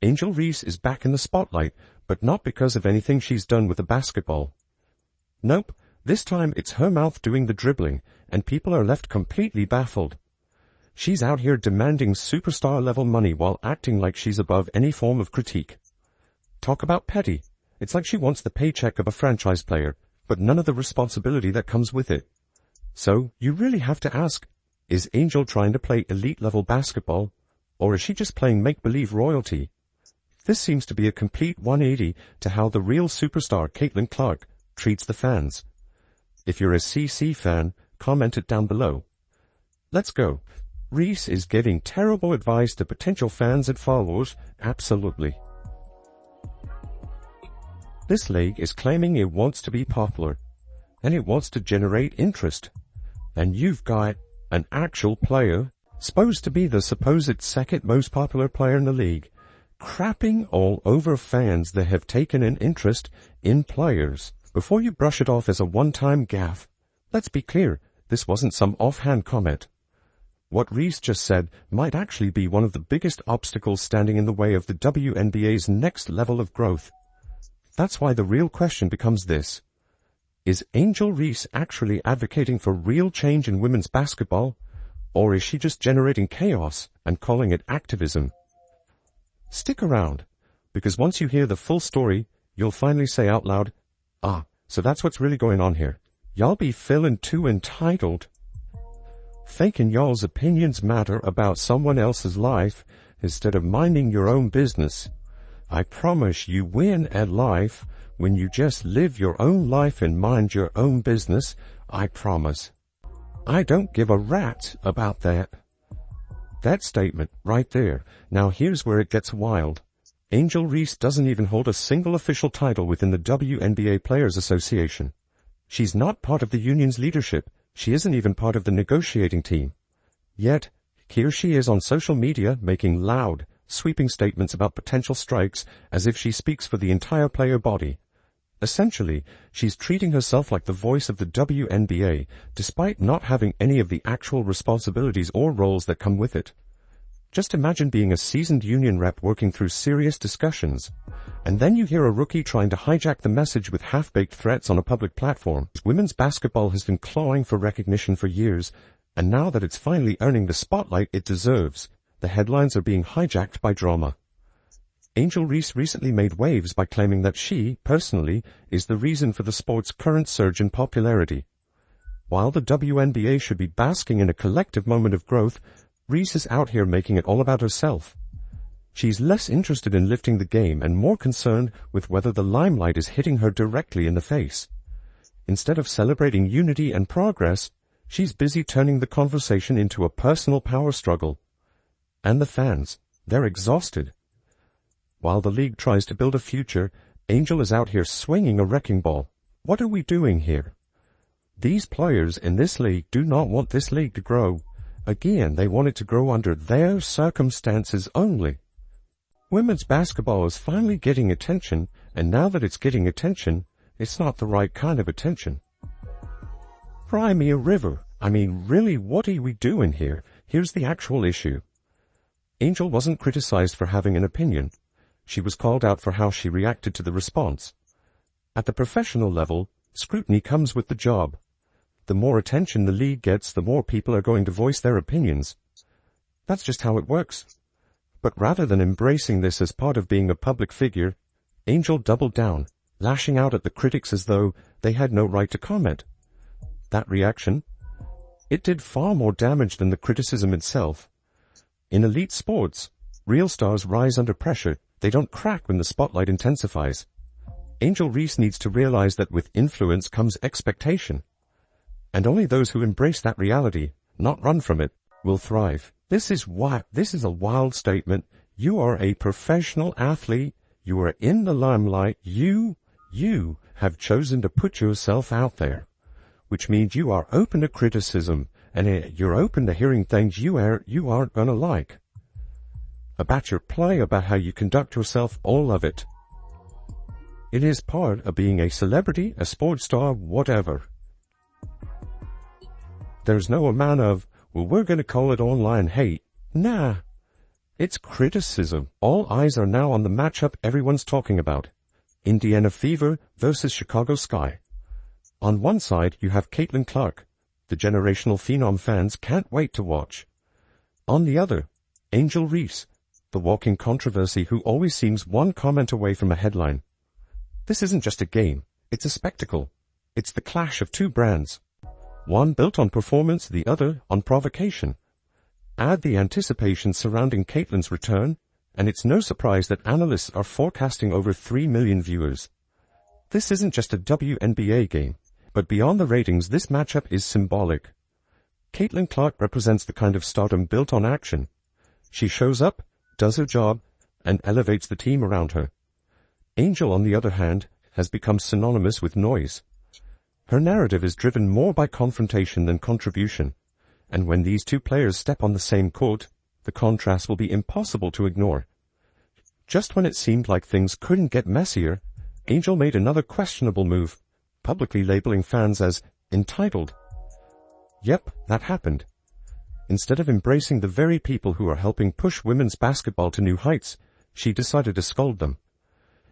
Angel Reese is back in the spotlight, but not because of anything she's done with the basketball. Nope, this time it's her mouth doing the dribbling, and people are left completely baffled. She's out here demanding superstar-level money while acting like she's above any form of critique. Talk about petty. It's like she wants the paycheck of a franchise player, but none of the responsibility that comes with it. So, you really have to ask, is Angel trying to play elite-level basketball, or is she just playing make-believe royalty? This seems to be a complete 180 to how the real superstar Caitlin Clark treats the fans. If you're a CC fan, comment it down below. Let's go. Reese is giving terrible advice to potential fans and followers. Absolutely. This league is claiming it wants to be popular, and it wants to generate interest. And you've got an actual player, supposed to be the supposed second most popular player in the league, crapping all over fans that have taken an interest in players. Before you brush it off as a one-time gaffe, let's be clear, this wasn't some offhand comment. What Reese just said might actually be one of the biggest obstacles standing in the way of the WNBA's next level of growth. That's why the real question becomes this. Is Angel Reese actually advocating for real change in women's basketball, or is she just generating chaos and calling it activism? Stick around, because once you hear the full story, you'll finally say out loud, "Ah, so that's what's really going on here. Y'all be feeling too entitled. Faking y'all's opinions matter about someone else's life instead of minding your own business. I promise you win at life when you just live your own life and mind your own business. I promise. I don't give a rat about that." That statement right there. Now here's where it gets wild. Angel Reese doesn't even hold a single official title within the WNBA Players Association. She's not part of the union's leadership. She isn't even part of the negotiating team. Yet, here she is on social media making loud, sweeping statements about potential strikes as if she speaks for the entire player body. Essentially, she's treating herself like the voice of the WNBA, despite not having any of the actual responsibilities or roles that come with it. Just imagine being a seasoned union rep working through serious discussions, and then you hear a rookie trying to hijack the message with half-baked threats on a public platform. Women's basketball has been clawing for recognition for years, and now that it's finally earning the spotlight it deserves, the headlines are being hijacked by drama. Angel Reese recently made waves by claiming that she, personally, is the reason for the sport's current surge in popularity. While the WNBA should be basking in a collective moment of growth, Reese is out here making it all about herself. She's less interested in lifting the game and more concerned with whether the limelight is hitting her directly in the face. Instead of celebrating unity and progress, she's busy turning the conversation into a personal power struggle. And the fans, they're exhausted. While the league tries to build a future, Angel is out here swinging a wrecking ball. What are we doing here? These players in this league do not want this league to grow. Again, they want it to grow under their circumstances only. Women's basketball is finally getting attention, and now that it's getting attention, it's not the right kind of attention. Cry me a river. I mean, really, what are we doing here? Here's the actual issue. Angel wasn't criticized for having an opinion. She was called out for how she reacted to the response. At the professional level, scrutiny comes with the job. The more attention the league gets, the more people are going to voice their opinions. That's just how it works. But rather than embracing this as part of being a public figure, Angel doubled down, lashing out at the critics as though they had no right to comment. That reaction, it did far more damage than the criticism itself. In elite sports, real stars rise under pressure. They don't crack when the spotlight intensifies. Angel Reese needs to realize that with influence comes expectation. And only those who embrace that reality, not run from it, will thrive. This is a wild statement. You are a professional athlete. You are in the limelight. You have chosen to put yourself out there, which means you are open to criticism, and you're open to hearing things you aren't gonna like. About your play, about how you conduct yourself, all of it. It is part of being a celebrity, a sports star, whatever. There's no amount of, well, we're gonna call it online hate. Nah. It's criticism. All eyes are now on the matchup everyone's talking about. Indiana Fever versus Chicago Sky. On one side, you have Caitlin Clark. The generational phenom fans can't wait to watch. On the other, Angel Reese, the walking controversy who always seems one comment away from a headline. This isn't just a game, it's a spectacle. It's the clash of two brands. One built on performance, the other on provocation. Add the anticipation surrounding Caitlin's return, and it's no surprise that analysts are forecasting over 3 million viewers. This isn't just a WNBA game, but beyond the ratings, this matchup is symbolic. Caitlin Clark represents the kind of stardom built on action. She shows up, does her job, and elevates the team around her. Angel, on the other hand, has become synonymous with noise. Her narrative is driven more by confrontation than contribution, and when these two players step on the same court, the contrast will be impossible to ignore. Just when it seemed like things couldn't get messier, Angel made another questionable move, publicly labeling fans as entitled. Yep, that happened. Instead of embracing the very people who are helping push women's basketball to new heights, she decided to scold them.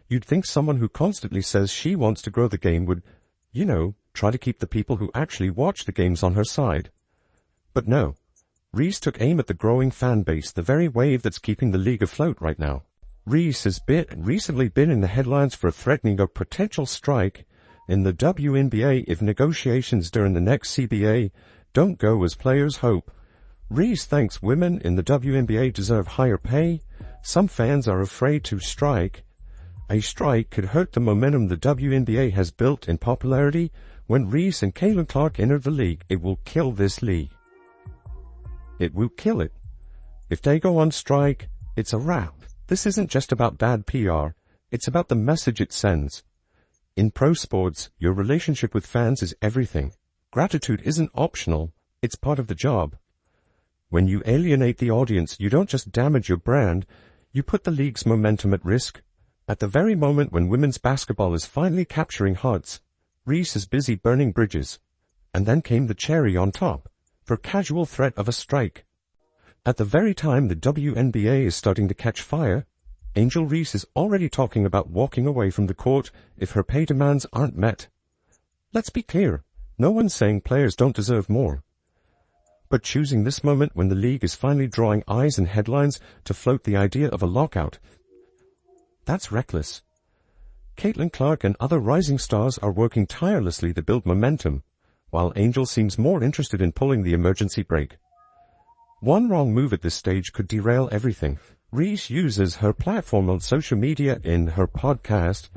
You'd think someone who constantly says she wants to grow the game would, try to keep the people who actually watch the games on her side. But no. Reese took aim at the growing fan base, the very wave that's keeping the league afloat right now. Reese has recently been in the headlines for threatening a potential strike in the WNBA if negotiations during the next CBA don't go as players hope. Reese thinks women in the WNBA deserve higher pay. Some fans are afraid to strike. A strike could hurt the momentum the WNBA has built in popularity. When Reese and Caitlin Clark enter the league, it will kill this league. It will kill it. If they go on strike, it's a wrap. This isn't just about bad PR, it's about the message it sends. In pro sports, your relationship with fans is everything. Gratitude isn't optional, it's part of the job. When you alienate the audience, you don't just damage your brand, you put the league's momentum at risk. At the very moment when women's basketball is finally capturing hearts, Reese is busy burning bridges. And then came the cherry on top, for casual threat of a strike. At the very time the WNBA is starting to catch fire, Angel Reese is already talking about walking away from the court if her pay demands aren't met. Let's be clear, no one's saying players don't deserve more. But choosing this moment when the league is finally drawing eyes and headlines to float the idea of a lockout, that's reckless. Caitlin Clark and other rising stars are working tirelessly to build momentum, while Angel seems more interested in pulling the emergency brake. One wrong move at this stage could derail everything. Reese uses her platform on social media in her podcast,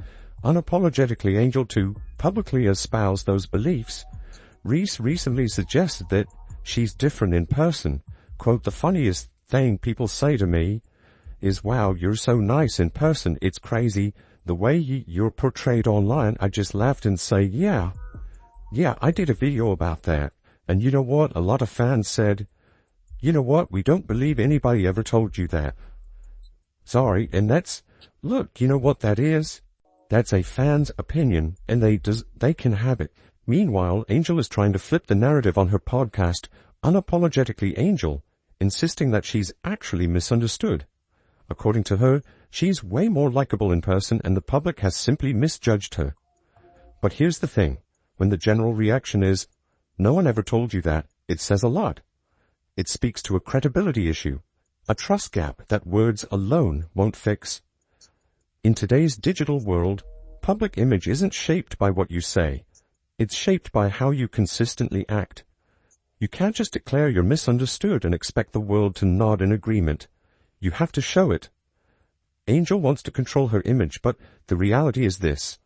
Unapologetically Angel, to publicly espouse those beliefs. Reese recently suggested that she's different in person. Quote, "The funniest thing people say to me is, wow, you're so nice in person, it's crazy. The way you're portrayed online, I just laughed and say, yeah, I did a video about that. And you know what? A lot of fans said, you know what? We don't believe anybody ever told you that. Sorry, and look, you know what that is? That's a fan's opinion, and they can have it." Meanwhile, Angel is trying to flip the narrative on her podcast, Unapologetically Angel, insisting that she's actually misunderstood. According to her, she's way more likable in person and the public has simply misjudged her. But here's the thing. When the general reaction is, "No one ever told you that," it says a lot. It speaks to a credibility issue, a trust gap that words alone won't fix. In today's digital world, public image isn't shaped by what you say. It's shaped by how you consistently act. You can't just declare you're misunderstood and expect the world to nod in agreement. You have to show it. Angel wants to control her image, but the reality is this.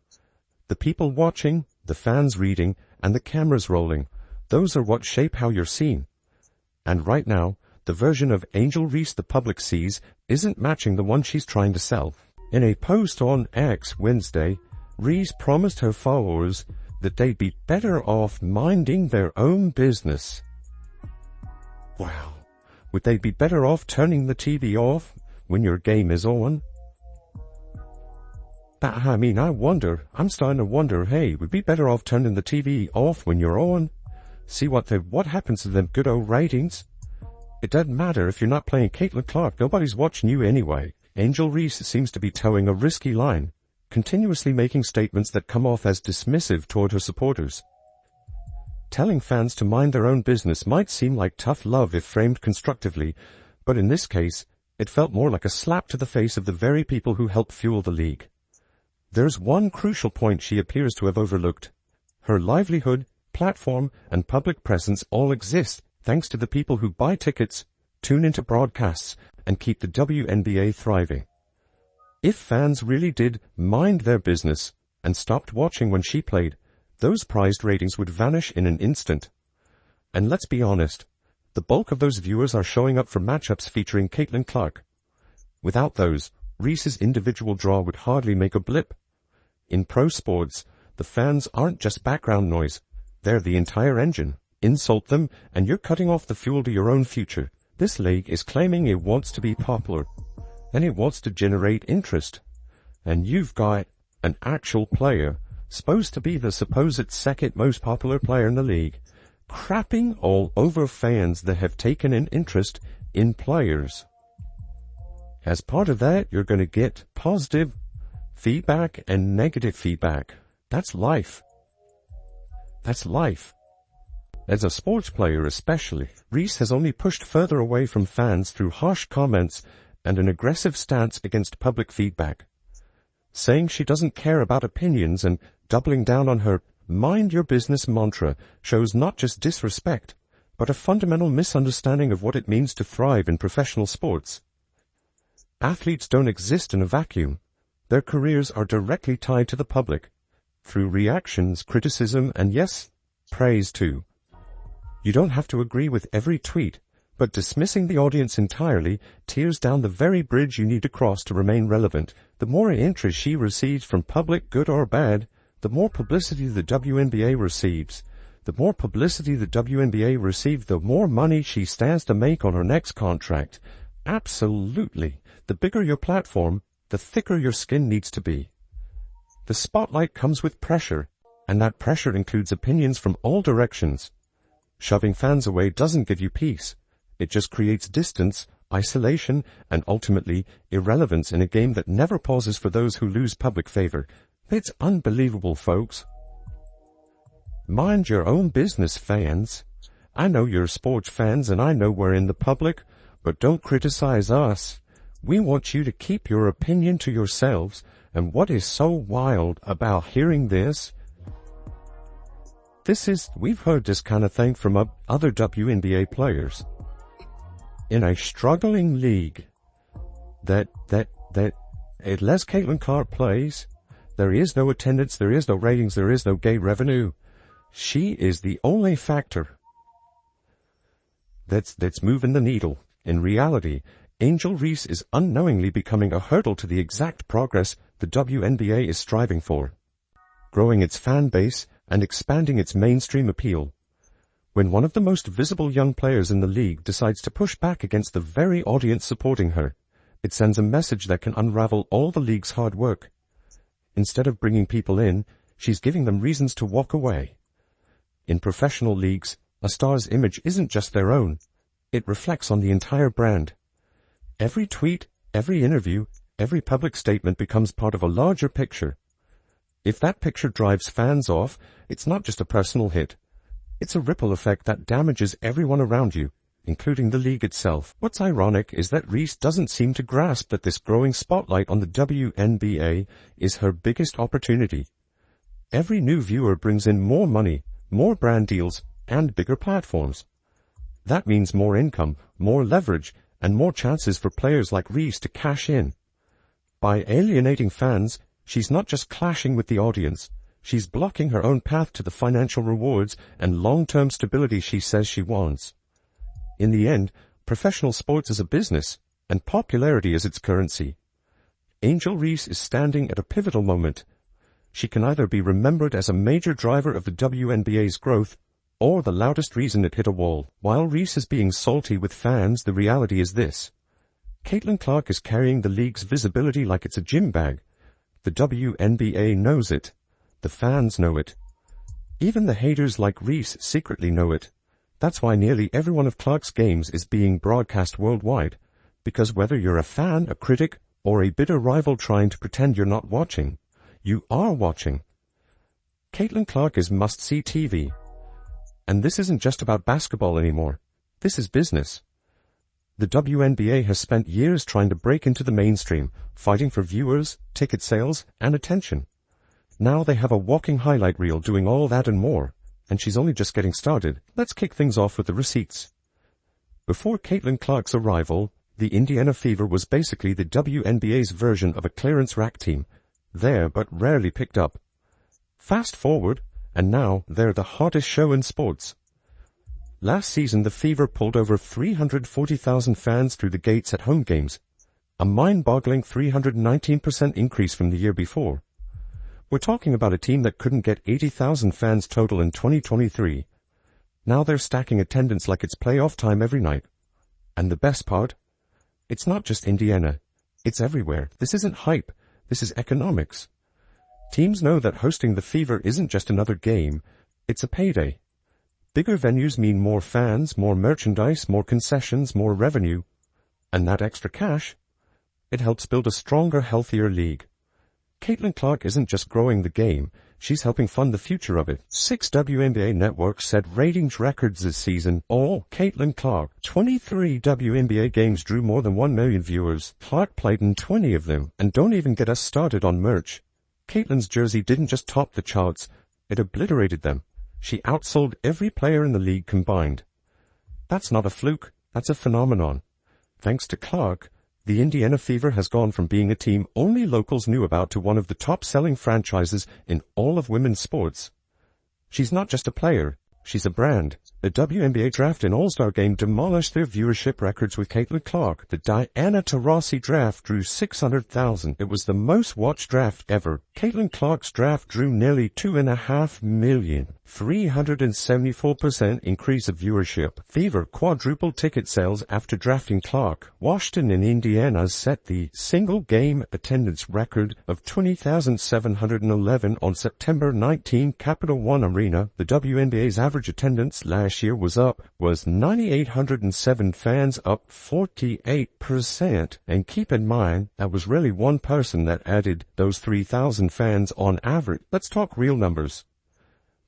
The people watching, the fans reading, and the cameras rolling, those are what shape how you're seen. And right now, the version of Angel Reese the public sees isn't matching the one she's trying to sell. In a post on X Wednesday, Reese promised her followers that they'd be better off minding their own business. Wow. Would they be better off turning the TV off when your game is on? I'm starting to wonder, hey, would be better off turning the TV off when you're on? See what happens to them good old ratings? It doesn't matter if you're not playing Caitlin Clark, nobody's watching you anyway. Angel Reese seems to be towing a risky line, continuously making statements that come off as dismissive toward her supporters. Telling fans to mind their own business might seem like tough love if framed constructively, but in this case, it felt more like a slap to the face of the very people who help fuel the league. There's one crucial point she appears to have overlooked. Her livelihood, platform, and public presence all exist thanks to the people who buy tickets, tune into broadcasts, and keep the WNBA thriving. If fans really did mind their business and stopped watching when she played, those prized ratings would vanish in an instant. And let's be honest, the bulk of those viewers are showing up for matchups featuring Caitlin Clark. Without those, Reese's individual draw would hardly make a blip. In pro sports, the fans aren't just background noise, they're the entire engine. Insult them, and you're cutting off the fuel to your own future. This league is claiming it wants to be popular, and it wants to generate interest. And you've got an actual player, supposed to be the supposed second most popular player in the league, crapping all over fans that have taken an interest in players. As part of that, you're going to get positive feedback and negative feedback. That's life. That's life. As a sports player especially, Reese has only pushed further away from fans through harsh comments and an aggressive stance against public feedback. Saying she doesn't care about opinions and doubling down on her mind your business mantra shows not just disrespect, but a fundamental misunderstanding of what it means to thrive in professional sports. Athletes don't exist in a vacuum. Their careers are directly tied to the public, through reactions, criticism, and yes, praise too. You don't have to agree with every tweet, but dismissing the audience entirely tears down the very bridge you need to cross to remain relevant. The more interest she receives from public, good or bad, the more publicity the WNBA receives. The more publicity the WNBA receives, the more money she stands to make on her next contract. Absolutely. The bigger your platform, the thicker your skin needs to be. The spotlight comes with pressure, and that pressure includes opinions from all directions. Shoving fans away doesn't give you peace. It just creates distance, isolation, and ultimately irrelevance in a game that never pauses for those who lose public favor. It's unbelievable, folks. Mind your own business, fans. I know you're sports fans and I know we're in the public, but don't criticize us. We want you to keep your opinion to yourselves, and what is so wild about hearing this, we've heard this kind of thing from other WNBA players. In a struggling league, that unless Caitlin Clark plays, there is no attendance, there is no ratings, there is no gate revenue. She is the only factor that's moving the needle. In reality, Angel Reese is unknowingly becoming a hurdle to the exact progress the WNBA is striving for, growing its fan base and expanding its mainstream appeal. When one of the most visible young players in the league decides to push back against the very audience supporting her, it sends a message that can unravel all the league's hard work. Instead of bringing people in, she's giving them reasons to walk away. In professional leagues, a star's image isn't just their own. It reflects on the entire brand. Every tweet, every interview, every public statement becomes part of a larger picture. If that picture drives fans off, it's not just a personal hit. It's a ripple effect that damages everyone around you, including the league itself. What's ironic is that Reese doesn't seem to grasp that this growing spotlight on the WNBA is her biggest opportunity. Every new viewer brings in more money, more brand deals, and bigger platforms. That means more income, more leverage, and more chances for players like Reese to cash in. By alienating fans, she's not just clashing with the audience, she's blocking her own path to the financial rewards and long-term stability she says she wants. In the end, professional sports is a business, and popularity is its currency. Angel Reese is standing at a pivotal moment. She can either be remembered as a major driver of the WNBA's growth, or the loudest reason it hit a wall. While Reese is being salty with fans, the reality is this. Caitlin Clark is carrying the league's visibility like it's a gym bag. The WNBA knows it. The fans know it. Even the haters like Reese secretly know it. That's why nearly every one of Clark's games is being broadcast worldwide, because whether you're a fan, a critic, or a bitter rival trying to pretend you're not watching, you are watching. Caitlin Clark is must-see TV. And this isn't just about basketball anymore. This is business. The WNBA has spent years trying to break into the mainstream, fighting for viewers, ticket sales, and attention. Now they have a walking highlight reel doing all that and more, and she's only just getting started. Let's kick things off with the receipts. Before Caitlin Clark's arrival, the Indiana Fever was basically the WNBA's version of a clearance rack team, there but rarely picked up. Fast forward, and now they're the hottest show in sports. Last season, the Fever pulled over 340,000 fans through the gates at home games, a mind-boggling 319% increase from the year before. We're talking about a team that couldn't get 80,000 fans total in 2023. Now they're stacking attendance like it's playoff time every night. And the best part? It's not just Indiana. It's everywhere. This isn't hype. This is economics. Teams know that hosting the Fever isn't just another game. It's a payday. Bigger venues mean more fans, more merchandise, more concessions, more revenue. And that extra cash, it helps build a stronger, healthier league. Caitlin Clark isn't just growing the game, she's helping fund the future of it. 6 WNBA networks set ratings records this season. All Caitlin Clark. 23 WNBA games drew more than 1 million viewers. Clark played in 20 of them. And don't even get us started on merch. Caitlin's jersey didn't just top the charts, it obliterated them. She outsold every player in the league combined. That's not a fluke, that's a phenomenon. Thanks to Clark, the Indiana Fever has gone from being a team only locals knew about to one of the top-selling franchises in all of women's sports. She's not just a player, she's a brand. The WNBA Draft and All-Star Game demolished their viewership records with Caitlin Clark. The Diana Taurasi Draft drew 600,000. It was the most watched draft ever. Caitlin Clark's draft drew nearly 2.5 million. 374% increase of viewership. Fever quadrupled ticket sales after drafting Clark. Washington in Indiana set the single-game attendance record of 20,711 on September 19. Capital One Arena, the WNBA's average attendance last year was 9,807 fans, up 48%. And keep in mind, that was really one person that added those 3,000 fans on average. Let's talk real numbers.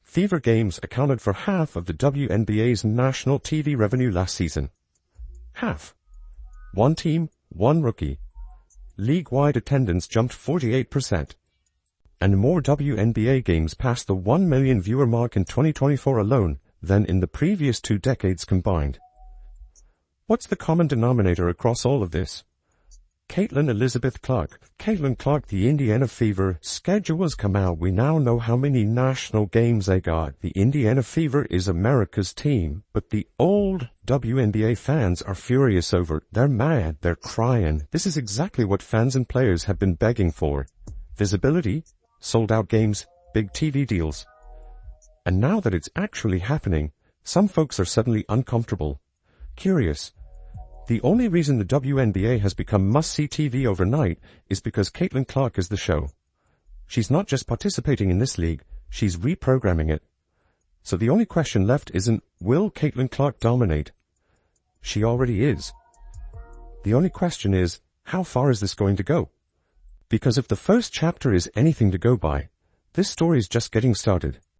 Fever games accounted for half of the WNBA's national TV revenue last season. Half. One team, one rookie. League-wide attendance jumped 48%. And more WNBA games passed the 1 million viewer mark in 2024 alone than in the previous 2 decades combined. What's the common denominator across all of this? Caitlin Elizabeth Clark. Caitlin Clark, the Indiana Fever. Schedules come out. We now know how many national games they got. The Indiana Fever is America's team, but the old WNBA fans are furious over it. They're mad. They're crying. This is exactly what fans and players have been begging for. Visibility, sold-out games, big TV deals. And now that it's actually happening, some folks are suddenly uncomfortable, curious. The only reason the WNBA has become must-see TV overnight is because Caitlin Clark is the show. She's not just participating in this league, she's reprogramming it. So the only question left isn't, will Caitlin Clark dominate? She already is. The only question is, how far is this going to go? Because if the first chapter is anything to go by, this story is just getting started.